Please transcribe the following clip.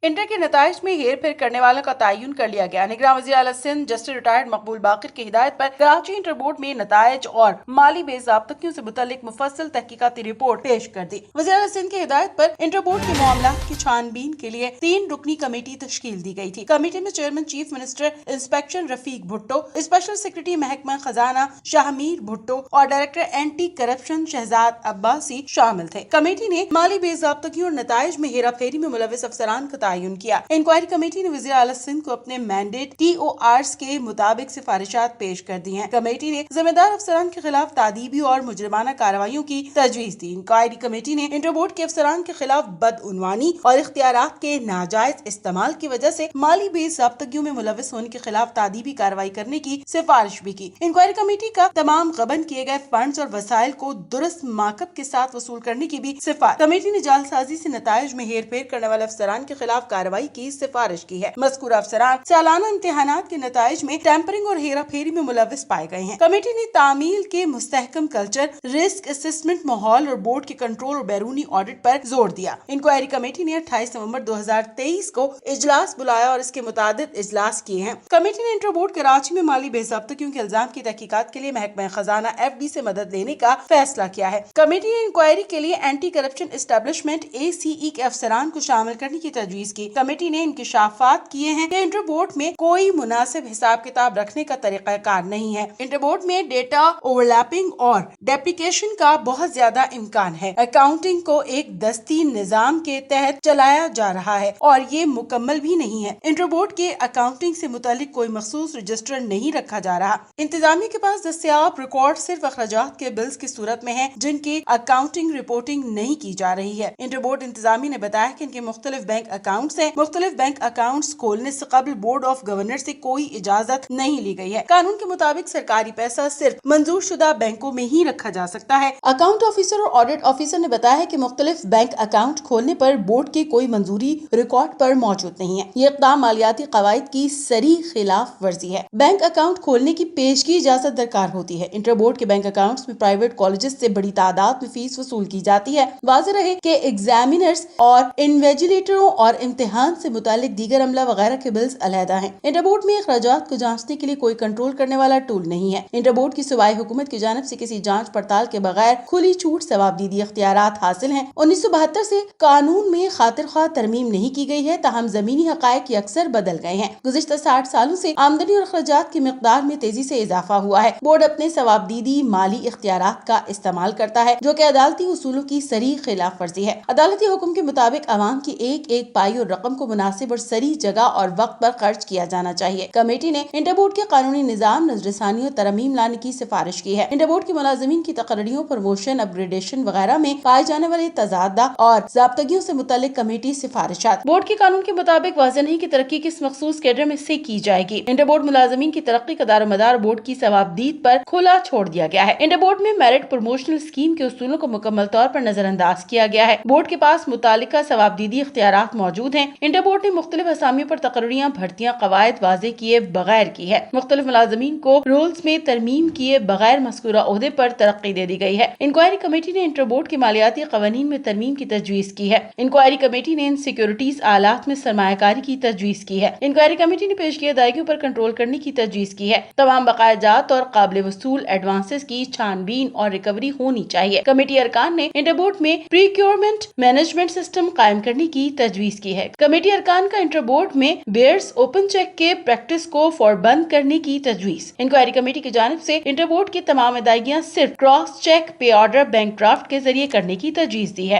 Inter के नताइज में हेर फेर करने वालों का तयन कर लिया गया। निगरान वज़ीर आला सिंध जस्टिस रिटायर्ड मकबूल बाकिर की हिदायत पर कराची इंटर बोर्ड में नताइज और माली बेज़ाब्तगियों से मुतल्लिक मुफस्सल तहकीकाती रिपोर्ट पेश कर दी। वज़ीर आला सिंध की हिदायत पर इंटर बोर्ड के मामला की छानबीन के लिए 3 रुकनी कमेटी तश्कील दी गई थी। कमेटी में chairman chief minister inspection Rafiq Bhutto, special secretary महकमा खजाना शाहमीर भुट्टो और director anti corruption Shahzad Abbasi शामिल थे। कमेटी ने माली बेज़ाब्तगियों और नताइज में हेरा फेरी में मुलविस अफसरान का तयन किया। इंक्वायरी कमेटी ने वज़ीर आला सिंध को अपने मैंडेट TORs के मुताबिक सिफारिशात पेश कर दी हैं। कमेटी ने जिम्मेदार अफसरान के खिलाफ तादीबी और मुजरिमाना कार्रवाइयों की तजवीज दी। इंक्वायरी कमेटी ने इंटर बोर्ड के अफसरान के खिलाफ बदउनवानी और इख्तियारात के नाजायज इस्तेमाल की वजह से माली बेज़ाब्तगियों में मुलविस होने के खिलाफ तादीबी कार्रवाई करने की सिफारिश भी की। इंक्वायरी कमेटी का तमाम गबन किए गए फंड्स और वसाइल को दुरुस्त माकब के साथ वसूल करने की भी सिफारिश। कमेटी ने जालसाजी से नताइज में हेर फेर करने वाले अफसरान के खिलाफ कार्रवाई की सिफारिश की है। मज़कूर अफसरान सालाना इम्तिहानात के नताइज में टैंपरिंग और हेरा फेरी में मुलविस पाए गए हैं। कमेटी ने तामील के मुस्तहकम कल्चर, रिस्क असेसमेंट माहौल और बोर्ड के कंट्रोल और बैरूनी ऑडिट पर जोर दिया। इंक्वायरी कमेटी ने 28 नवंबर 2023 को इजलास बुलाया और इसके मुताबिक इजलास किए हैं। कमेटी ने इंटर बोर्ड कराची में माली बेज़ाब्तगियों के इल्जाम की तहकीकात के लिए महकमा खजाना FD से मदद लेने का फैसला किया है। कमेटी ने इंक्वायरी के लिए एंटी करप्शन एस्टेब्लिशमेंट ACE के अफसरान को शामिल करने की तजवीज की। कमेटी ने इंकिशाफात किए हैं कि इंटर बोर्ड में कोई मुनासिब हिसाब किताब रखने का तरीकाकार नहीं है। इंटर बोर्ड में डेटा ओवरलैपिंग और डेप्लीकेशन का बहुत ज्यादा इम्कान है। अकाउंटिंग को एक दस्ती निजाम के तहत चलाया जा रहा है और ये मुकम्मल भी नहीं है। इंटर बोर्ड के अकाउंटिंग से मुतालिक कोई मखसूस रजिस्टर नहीं रखा जा रहा। इंतजामिया के पास दस्तियाब रिकॉर्ड सिर्फ अखराजात के बिल्स की सूरत में है जिनकी अकाउंटिंग रिपोर्टिंग नहीं की जा रही है। इंटर बोर्ड इंतजामिया ने बताया कि इनके मुख्तलिफ बैंक अकाउंट्स हैं। मुख्तलिफ बैंक अकाउंट्स खोलने से कबल बोर्ड ऑफ गवर्नर से कोई इजाजत नहीं ली गई है। कानून के मुताबिक सरकारी पैसा सिर्फ मंजूर शुदा बैंकों में ही रखा जा सकता है। अकाउंट ऑफिसर और ऑडिट ऑफिसर ने बताया है कि मुख्तलिफ बैंक अकाउंट खोलने पर बोर्ड के कोई मंजूरी रिकॉर्ड पर मौजूद नहीं है। ये इक़दाम मालियाती कवायद की सरी खिलाफ वर्जी है। बैंक अकाउंट खोलने की पेशगी इजाजत दरकार होती है। इंटर बोर्ड के बैंक अकाउंट्स में प्राइवेट कॉलेजेस से बड़ी तादाद में फीस वसूल की जाती है। वाज़ेह रहे कि एग्जामिनर्स और इन्वेजिलेटरों और इम्तिहान से मुतालिक दीगर अमला वगैरह के बिल्स अलहदा हैं। इंटर बोर्ड में अखराजात को जांचने के लिए कोई कंट्रोल करने वाला टूल नहीं है। इंटर बोर्ड की सूबाई हुकूमत की जानिब से किसी जांच पड़ताल के बगैर खुली छूट सवाबदीदी इख्तियारात हासिल हैं। 1972 से कानून में खातिर ख्वाह तरमीम नहीं की गई है, ताहम जमीनी हकायक अक्सर बदल गए हैं। गुज़िश्ता 60 सालों से आमदनी और अखराजात की मिकदार में तेजी से इजाफा हुआ है। बोर्ड अपने सवाबदीदी माली इख्तियारात का इस्तेमाल करता है जो कि अदालती उसूलों की सरी खिलाफ वर्जी है। अदालती हुक्म के मुताबिक अवाम की एक एक पाई और रकम को मुनासिब और सरी जगह और वक्त पर खर्च किया जाना चाहिए। कमेटी ने इंटर बोर्ड के कानूनी निजाम, नजरसानी और तरमीम लाने की सिफारिश की है। इंटर बोर्ड के मुलाजिमीन की तकर्रियों, प्रमोशन, अपग्रेडेशन वगैरह में पाए जाने वाले तजादा और ज़ाब्तगियों से मुतालिक कमेटी सिफारिशात। बोर्ड के कानून के मुताबिक वाज़ेह नहीं की तरक्की किस मखसूस कैडर में से की जाएगी। इंटर बोर्ड मुलाजिमीन की तरक्की का दारोमदार बोर्ड की सवाबदीद पर खुला छोड़ दिया गया है। इंटर बोर्ड में मेरिट प्रमोशनल स्कीम के उसूलों को मुकम्मल तौर पर नजरअंदाज किया गया है। बोर्ड के पास मुतालिका सवाबदीदी इख्तियारात मौजूद हैं। इंटर बोर्ड ने मुख्तलिफ असामियों पर तकर्रियां, भर्तियां, कवायद वाज़ेह किए बगैर की है। मुख्तलिफ मुलाजिमीन को रूल्स में तरमीम किए बगैर मज़कूरा ओहदे पर तरक्की दे दी गई है। इंक्वायरी कमेटी ने इंटर बोर्ड के मालियाती क़वानीन में तरमीम की तजवीज़ की है। इंक्वायरी कमेटी ने इन सिक्योरिटीज आलात में सरमायाकारी की तजवीज़ की है। इंक्वायरी कमेटी ने पेश किए अदायगियों पर कंट्रोल करने की तजवीज़ की है। तमाम बकायाजात और काबिल वसूल एडवांसेस की छानबीन और रिकवरी होनी चाहिए। कमेटी अरकान ने इंटर बोर्ड में प्रीक्योरमेंट मैनेजमेंट सिस्टम कायम करने की तजवीज़ की है। कमेटी अरकान का इंटर बोर्ड में बेयर्स ओपन चेक के प्रैक्टिस को फौरबंद करने की तजवीज़। इंक्वायरी कमेटी की जानिब से इंटर बोर्ड की तमाम अदायगियां सिर्फ क्रॉस चेक, पे ऑर्डर, बैंक ड्राफ्ट के जरिए करने की तजवीज़ दी है।